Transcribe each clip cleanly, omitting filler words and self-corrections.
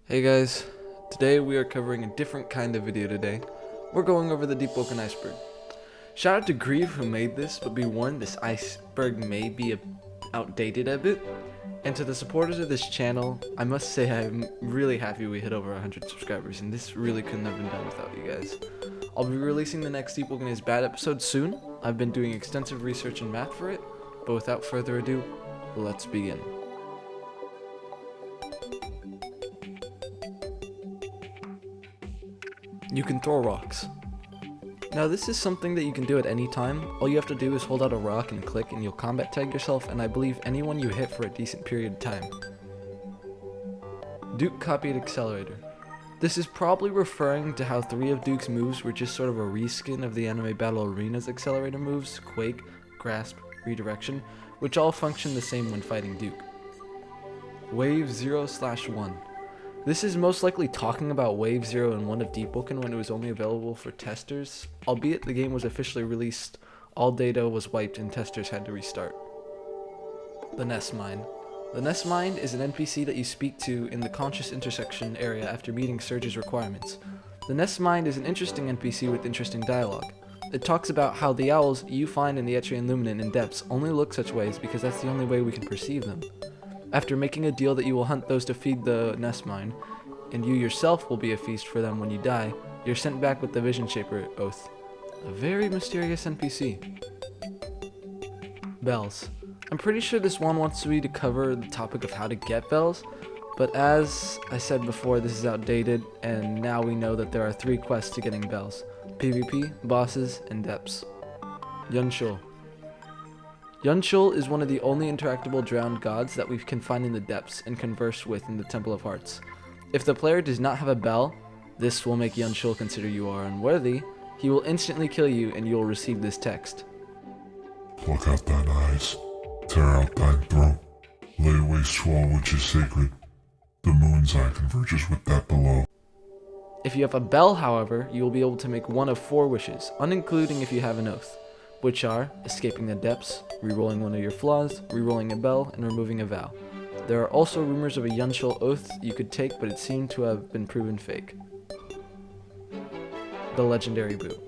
Hey guys, today we are covering a different kind of video today. We're going over the Deepwoken Iceberg. Shout out to Grieve who made this, but be warned, this iceberg may be outdated a bit. And to the supporters of this channel, I must say I'm really happy we hit over 100 subscribers, and this really couldn't have been done without you guys. I'll be releasing the next Deepwoken is Bad episode soon. I've been doing extensive research and math for it, but without further ado, let's begin. You can throw rocks. Now this is something that you can do at any time. All you have to do is hold out a rock and click and you'll combat tag yourself, and I believe anyone you hit for a decent period of time. Duke copied Accelerator. This is probably referring to how 3 of Duke's moves were just sort of a reskin of the anime Battle Arena's Accelerator moves, Quake, Grasp, Redirection, which all function the same when fighting Duke. Wave 0/1. This is most likely talking about Wave 0 and 1 of Deepwoken when it was only available for testers, albeit the game was officially released, all data was wiped and testers had to restart. The Nestmind. The Nestmind is an NPC that you speak to in the Conscious Intersection area after meeting Surge's requirements. The Nestmind is an interesting NPC with interesting dialogue. It talks about how the owls you find in the Etrian Luminant and depths only look such ways because that's the only way we can perceive them. After making a deal that you will hunt those to feed the Nestmind, and you yourself will be a feast for them when you die, you're sent back with the Vision Shaper Oath. A very mysterious NPC. Bells. I'm pretty sure this one wants me to cover the topic of how to get bells, but as I said before, this is outdated, and now we know that there are 3 quests to getting bells: PvP, bosses, and depths. Yunshul. Yunshul is one of the only interactable drowned gods that we can find in the depths and converse with in the Temple of Hearts. If the player does not have a bell, this will make Yunshul consider you are unworthy. He will instantly kill you and you will receive this text. Pluck out thine eyes, tear out thine throat, lay waste to all which is sacred. The moon's eye converges with that below. If you have a bell, however, you will be able to make one of 4 wishes, unincluding if you have an oath, which are escaping the depths, rerolling one of your flaws, rerolling a bell, and removing a vow. There are also rumors of a Yunshul oath you could take, but it seemed to have been proven fake. The Legendary Boot.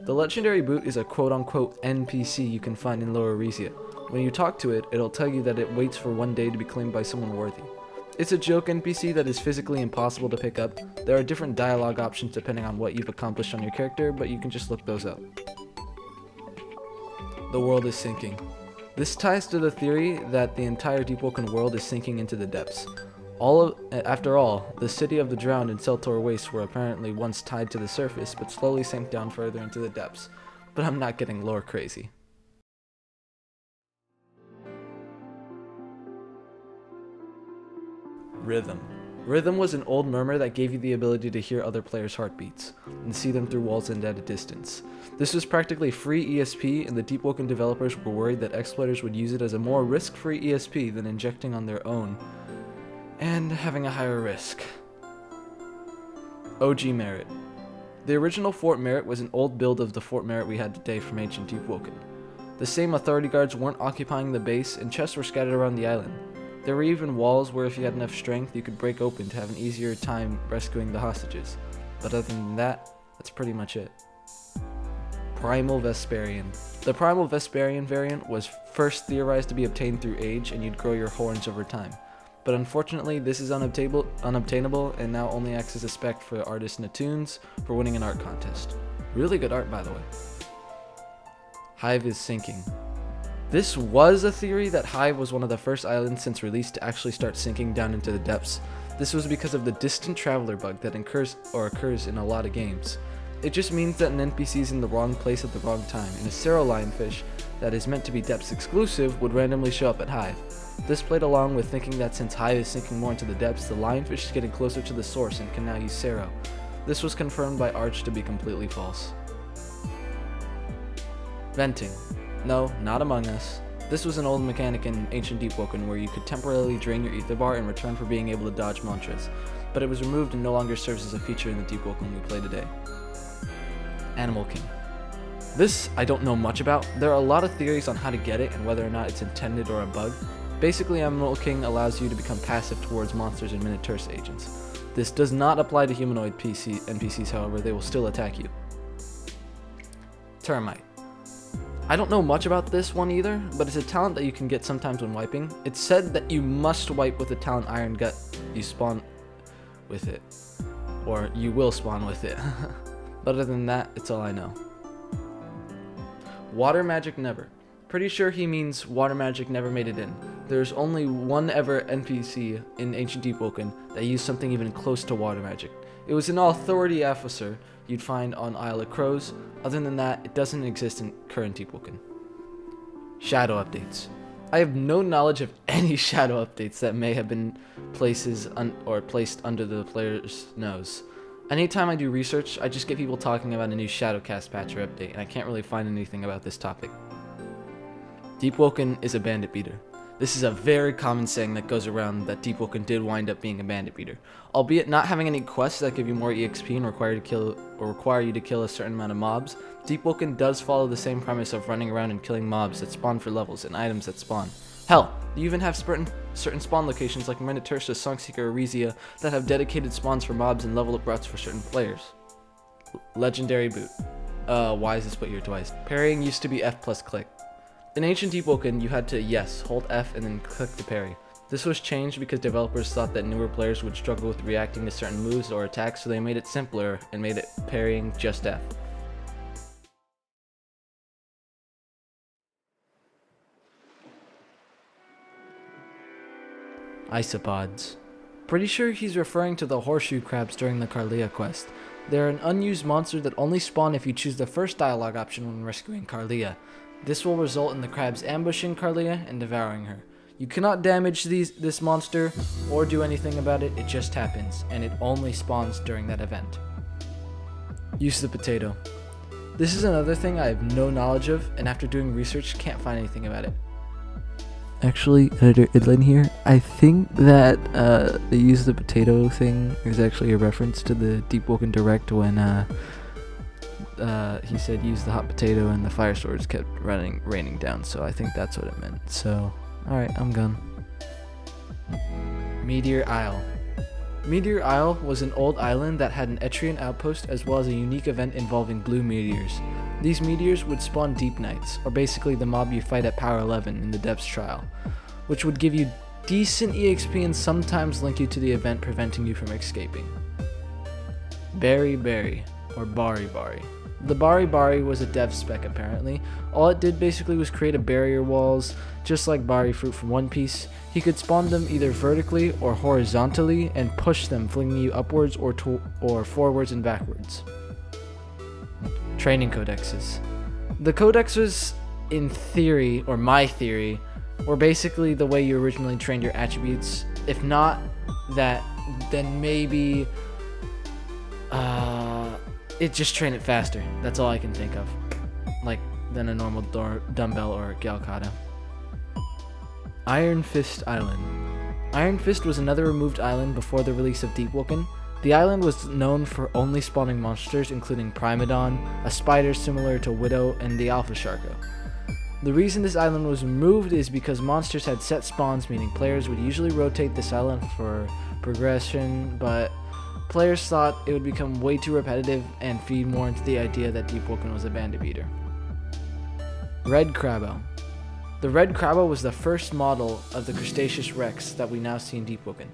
The Legendary Boot is a quote-unquote NPC you can find in Lower Resia. When you talk to it, it'll tell you that it waits for one day to be claimed by someone worthy. It's a joke NPC that is physically impossible to pick up. There are different dialogue options depending on what you've accomplished on your character, but you can just look those up. The world is sinking. This ties to the theory that the entire Deepwoken world is sinking into the depths. After all, the city of the drowned and Seltor Waste were apparently once tied to the surface, but slowly sank down further into the depths. But I'm not getting lore crazy. Rhythm. Rhythm was an old murmur that gave you the ability to hear other players' heartbeats, and see them through walls and at a distance. This was practically free ESP, and the Deepwoken developers were worried that exploiters would use it as a more risk-free ESP than injecting on their own, and having a higher risk. OG Merit. The original Fort Merit was an old build of the Fort Merit we had today from ancient Deepwoken. The same authority guards weren't occupying the base, and chests were scattered around the island. There were even walls where if you had enough strength you could break open to have an easier time rescuing the hostages. But other than that, that's pretty much it. Primal Vesperian. The Primal Vesperian variant was first theorized to be obtained through age, and you'd grow your horns over time. But unfortunately this is unobtainable and now only acts as a spec for artists in Atoons for winning an art contest. Really good art, by the way. Hive is sinking. This was a theory that Hive was one of the first islands since release to actually start sinking down into the depths. This was because of the distant traveler bug that occurs in a lot of games. It just means that an NPC is in the wrong place at the wrong time, and a Cerro lionfish that is meant to be depths exclusive would randomly show up at Hive. This played along with thinking that since Hive is sinking more into the depths, the lionfish is getting closer to the source and can now use Cerro. This was confirmed by Arch to be completely false. Venting. No, not Among Us. This was an old mechanic in ancient Deepwoken where you could temporarily drain your ether bar in return for being able to dodge mantras, but it was removed and no longer serves as a feature in the Deepwoken we play today. Animal King. This I don't know much about. There are a lot of theories on how to get it and whether or not it's intended or a bug. Basically, Animal King allows you to become passive towards monsters and Minotaurus agents. This does not apply to humanoid NPCs, however, they will still attack you. Termite. I don't know much about this one either, but it's a talent that you can get sometimes when wiping. It's said that you must wipe with the talent Iron Gut. You spawn with it. Or you will spawn with it. But other than that, it's all I know. Water Magic Never. Pretty sure he means water magic never made it in. There's only one ever NPC in Ancient Deepwoken that used something even close to water magic. It was an authority officer you'd find on Isle of Crows. Other than that, it doesn't exist in current Deepwoken. Shadow updates. I have no knowledge of any shadow updates that may have been placed under the player's nose. Anytime I do research, I just get people talking about a new Shadowcast patch or update, and I can't really find anything about this topic. Deepwoken is a bandit beater. This is a very common saying that goes around that Deepwoken did wind up being a bandit beater. Albeit not having any quests that give you more EXP and require you to kill a certain amount of mobs, Deepwoken does follow the same premise of running around and killing mobs that spawn for levels and items that spawn. Hell, you even have certain spawn locations like Minotursa, Songseeker, or Rezia that have dedicated spawns for mobs and level up routes for certain players. Legendary boot. Why is this put here twice? Parrying used to be F plus click. In Ancient Deepwoken, you had to, yes, hold F and then click to parry. This was changed because developers thought that newer players would struggle with reacting to certain moves or attacks, so they made it simpler and made it parrying just F. Isopods. Pretty sure he's referring to the horseshoe crabs during the Carlia quest. They're an unused monster that only spawn if you choose the first dialogue option when rescuing Carlia. This will result in the crabs ambushing Carlia and devouring her. You cannot damage this monster or do anything about it, it just happens, and it only spawns during that event. Use the potato. This is another thing I have no knowledge of, and after doing research, can't find anything about it. Actually, Editor Idlin here, I think that the use the potato thing is actually a reference to the Deepwoken Direct when he said use the hot potato and the fire swords kept raining down, so I think that's what it meant. So, alright, I'm gone. Meteor Isle. Meteor Isle was an old island that had an Etrian outpost as well as a unique event involving blue meteors. These meteors would spawn Deep Knights, or basically the mob you fight at Power 11 in the Depths Trial, which would give you decent EXP and sometimes link you to the event preventing you from escaping. Bari Bar, or Bari Bar. The Bari Bar was a dev spec apparently. All it did basically was create a barrier walls, just like Bari Fruit from One Piece. He could spawn them either vertically or horizontally and push them, flinging you upwards or forwards and backwards. Training codexes. The codexes, in theory, or my theory, were basically the way you originally trained your attributes. If not that, then maybe it just train it faster. That's all I can think of. Like, than a normal dumbbell or Galcata. Iron Fist Island. Iron Fist was another removed island before the release of Deepwoken. The island was known for only spawning monsters including Primadon, a spider similar to Widow, and the Alpha Sharko. The reason this island was removed is because monsters had set spawns, meaning players would usually rotate this island for progression, but players thought it would become way too repetitive and feed more into the idea that Deepwoken was a bandit beater. Red Crabbo. The Red Crabbo was the first model of the Crustaceous Rex that we now see in Deepwoken.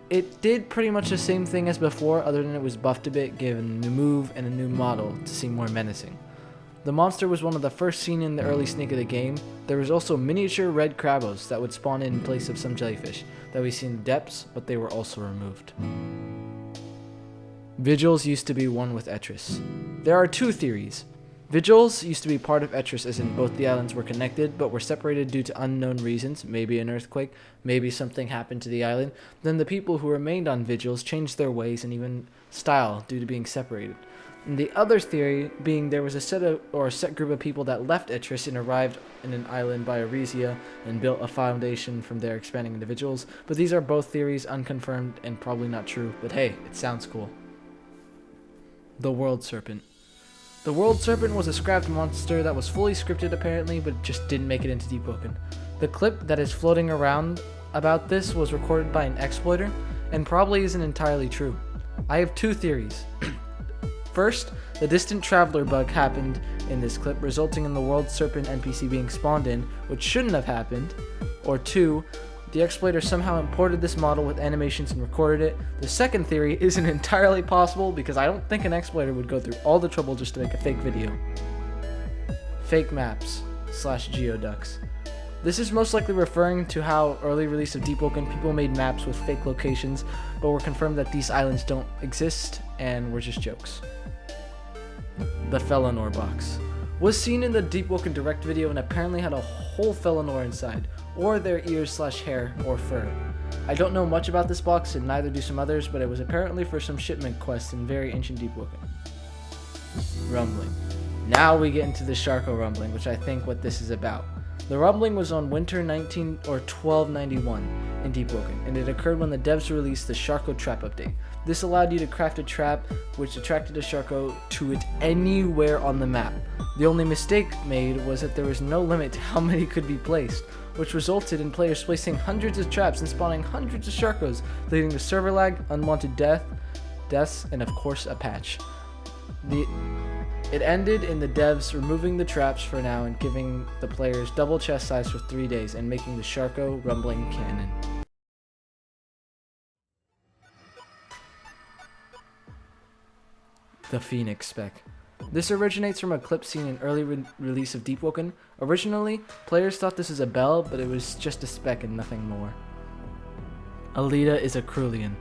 It did pretty much the same thing as before, other than it was buffed a bit, given a new move and a new model to seem more menacing. The monster was one of the first seen in the early sneak of the game. There was also miniature red Crabbos that would spawn in place of some jellyfish that we see in the depths, but they were also removed. Vigils used to be one with Etris. There are two theories. Vigils used to be part of Etris, as in both the islands were connected, but were separated due to unknown reasons, maybe an earthquake, maybe something happened to the island. Then the people who remained on Vigils changed their ways and even style due to being separated. And the other theory being there was a set group of people that left Etris and arrived in an island by Arisia and built a foundation from there, expanding into Vigils. But these are both theories, unconfirmed and probably not true, but hey, it sounds cool. The World Serpent. The World Serpent was a scrapped monster that was fully scripted apparently, but just didn't make it into Deepwoken. The clip that is floating around about this was recorded by an exploiter, and probably isn't entirely true. I have two theories. First, the distant traveler bug happened in this clip, resulting in the world Serpent NPC being spawned in, which shouldn't have happened. Or two, the exploiter somehow imported this model with animations and recorded it. The second theory isn't entirely possible because I don't think an exploiter would go through all the trouble just to make a fake video. Fake maps / geoducks. This is most likely referring to how early release of Deepwoken people made maps with fake locations, but were confirmed that these islands don't exist and were just jokes. The Felinor box was seen in the Deepwoken direct video and apparently had a whole Felinor inside, or their ears / hair or fur. I don't know much about this box and neither do some others, but it was apparently for some shipment quest in very ancient Deepwoken. Rumbling. Now we get into the Sharko rumbling, which I think what this is about. The rumbling was on winter 1291 in Deepwoken, and it occurred when the devs released the Sharko trap update. This allowed you to craft a trap which attracted a Sharko to it anywhere on the map. The only mistake made was that there was no limit to how many could be placed, which resulted in players placing hundreds of traps and spawning hundreds of Sharkos, leading to server lag, unwanted deaths, and of course a patch. It ended in the devs removing the traps for now and giving the players double chest size for 3 days and making the Sharko rumbling canon. The Phoenix spec. This originates from a clip seen in early release of Deepwoken. Originally, players thought this was a bell, but it was just a speck and nothing more. Aelita is a krulian.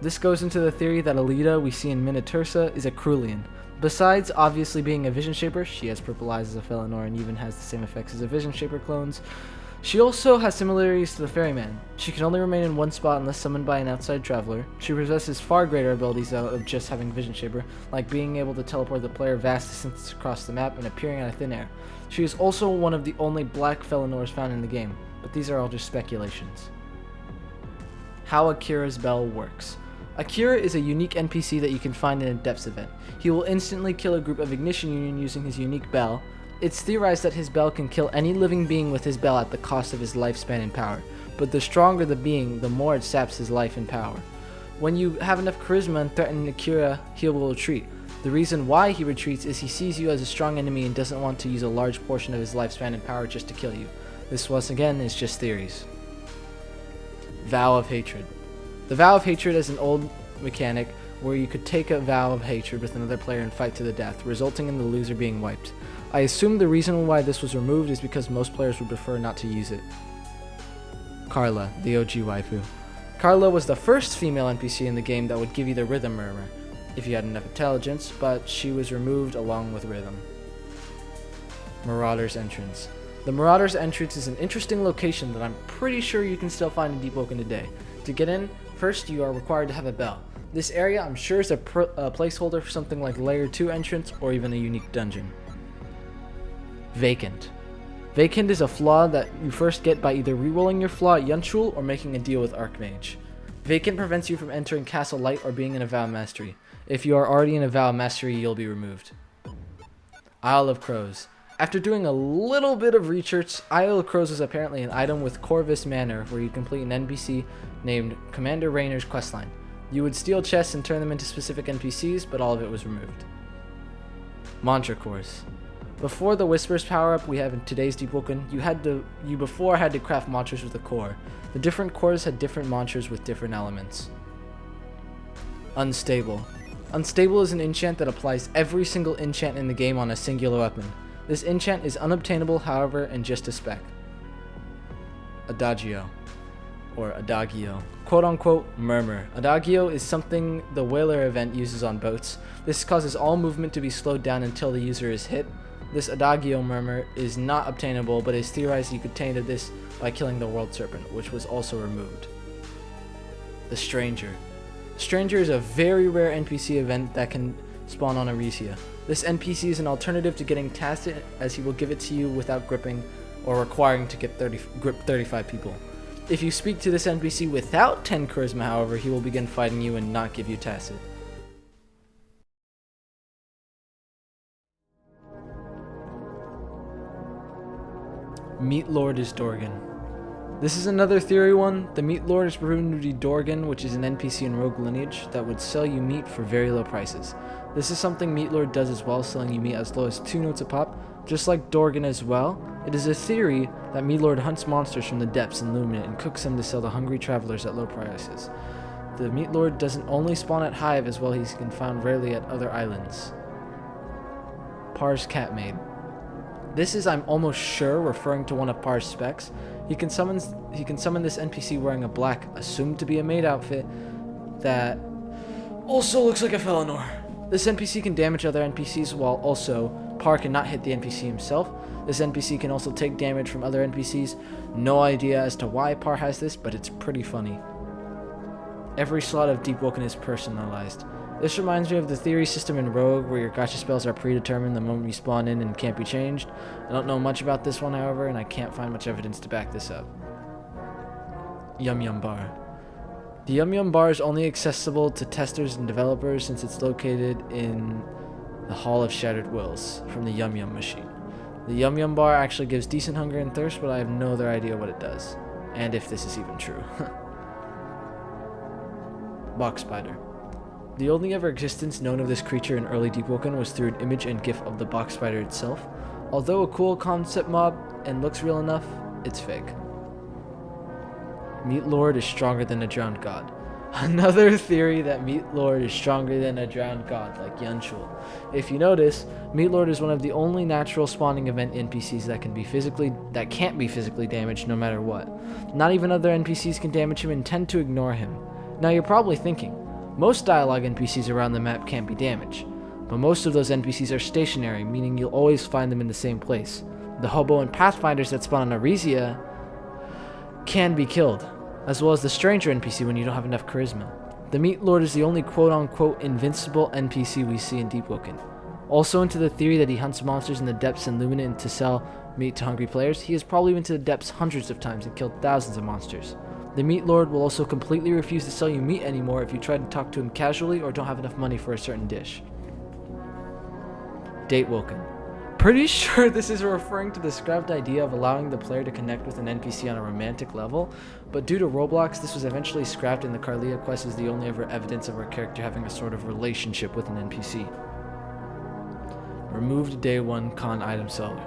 This goes into the theory that Aelita we see in Minitursa is a krulian. Besides obviously being a Vision Shaper, she has purple eyes as a Felinor and even has the same effects as a Vision Shaper clones. She also has similarities to the Ferryman. She can only remain in one spot unless summoned by an outside traveler. She possesses far greater abilities out of just having Vision Shaper, like being able to teleport the player vast distances across the map and appearing out of thin air. She is also one of the only black Felinors found in the game, but these are all just speculations. How Akira's bell works. Akira is a unique NPC that you can find in a Depths event. He will instantly kill a group of Ignition Union using his unique bell. It's theorized that his bell can kill any living being with his bell at the cost of his lifespan and power, but the stronger the being, the more it saps his life and power. When you have enough charisma and threaten Akira, he will retreat. The reason why he retreats is he sees you as a strong enemy and doesn't want to use a large portion of his lifespan and power just to kill you. This once again is just theories. Vow of Hatred. The Vow of Hatred is an old mechanic where you could take a vow of hatred with another player and fight to the death, resulting in the loser being wiped. I assume the reason why this was removed is because most players would prefer not to use it. Carla, the OG waifu. Carla was the first female NPC in the game that would give you the rhythm murmur, if you had enough intelligence, but she was removed along with rhythm. Marauder's Entrance. The Marauder's Entrance is an interesting location that I'm pretty sure you can still find in Deepwoken today. To get in, first you are required to have a bell. This area I'm sure is a placeholder for something like Layer 2 entrance or even a unique dungeon. Vacant. Vacant is a flaw that you first get by either rerolling your flaw at Yunshul or making a deal with Archmage. Vacant prevents you from entering Castle Light or being in a Vow Mastery. If you are already in a Vow Mastery, you'll be removed. Isle of Crows. After doing a little bit of research, Isle of Crows is apparently an item with Corvus Manor where you complete an NPC named Commander Rainer's questline. You would steal chests and turn them into specific NPCs, but all of it was removed. Mantra Cores. Before the Whispers power-up we have in today's Deepwoken, you before had to craft mantras with a core. The different cores had different mantras with different elements. Unstable. Unstable is an enchant that applies every single enchant in the game on a singular weapon. This enchant is unobtainable, however, and just a spec. Adagio. Or Adagio. Quote-unquote murmur. Adagio is something the Whaler event uses on boats. This causes all movement to be slowed down until the user is hit. This Adagio murmur is not obtainable, but it is theorized you could obtain this by killing the World Serpent, which was also removed. The Stranger. Stranger is a very rare NPC event that can spawn on Arisia. This NPC is an alternative to getting tasted, as he will give it to you without gripping or requiring to grip 35 people. If you speak to this NPC without 10 charisma, however, he will begin fighting you and not give you tacit. Meatlord is Dorgon. This is another theory one. The Meatlord is proven to be Dorgon, which is an NPC in Rogue lineage that would sell you meat for very low prices. This is something Meatlord does as well, selling you meat as low as 2 notes a pop, just like Dorgon as well. It is a theory that Meatlord hunts monsters from the depths in Luminant and cooks them to sell to hungry travelers at low prices. The Meatlord doesn't only spawn at Hive as well, he can be found rarely at other islands. Par's Cat Maid. This is, I'm almost sure, referring to one of Par's specs. He can summon this NPC wearing a black, assumed to be a maid outfit, that also looks like a Felinor. This NPC can damage other NPCs while also Par cannot hit the NPC himself. This NPC can also take damage from other NPCs. No idea as to why Par has this, but it's pretty funny. Every slot of Deepwoken is personalized. This reminds me of the theory system in Rogue, where your gacha spells are predetermined the moment you spawn in and can't be changed. I don't know much about this one, however, and I can't find much evidence to back this up. Yum Yum Bar. The Yum Yum Bar is only accessible to testers and developers since it's located in the Hall of Shattered Wills from the Yum Yum machine. The Yum Yum Bar actually gives decent hunger and thirst, but I have no other idea what it does, and if this is even true. Box Spider. The only ever existence known of this creature in early Deepwoken was through an image and gif of the box spider itself. Although a cool concept mob and looks real enough, it's fake. Meatlord is stronger than a drowned god. Another theory that Meatlord is stronger than a drowned god, like Yanshul. If you notice, Meatlord is one of the only natural spawning event NPCs that can't be physically damaged no matter what. Not even other NPCs can damage him and tend to ignore him. Now you're probably thinking, most dialogue NPCs around the map can't be damaged, but most of those NPCs are stationary, meaning you'll always find them in the same place. The hobo and pathfinders that spawn on Arisia can be killed, as well as the stranger NPC when you don't have enough charisma. The Meatlord is the only quote-unquote invincible NPC we see in Deepwoken. Also into the theory that he hunts monsters in the depths and Luminant to sell meat to hungry players, he has probably been to the depths hundreds of times and killed thousands of monsters. The Meatlord will also completely refuse to sell you meat anymore if you try to talk to him casually or don't have enough money for a certain dish. Datewoken. Pretty sure this is referring to the scrapped idea of allowing the player to connect with an NPC on a romantic level, but due to Roblox, this was eventually scrapped and the Carlia quest is the only ever evidence of our character having a sort of relationship with an NPC. Removed Day 1 Con item seller.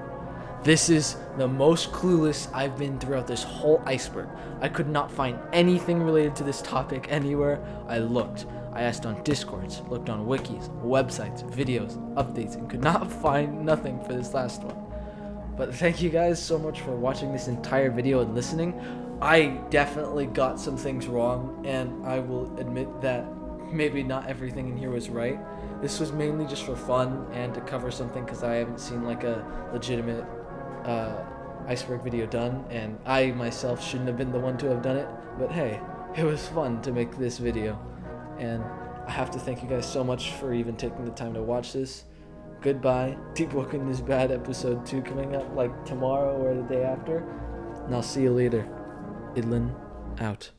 This is the most clueless I've been throughout this whole iceberg. I could not find anything related to this topic anywhere. I looked. I asked on Discords, looked on wikis, websites, videos, updates, and could not find nothing for this last one. But thank you guys so much for watching this entire video and listening. I definitely got some things wrong, and I will admit that maybe not everything in here was right. This was mainly just for fun and to cover something because I haven't seen like a legitimate iceberg video done, and I myself shouldn't have been the one to have done it, but hey, it was fun to make this video, and I have to thank you guys so much for even taking the time to watch this. Goodbye. Deepwoken is Bad episode 2 coming up like tomorrow or the day after, and I'll see you later. Idlin out.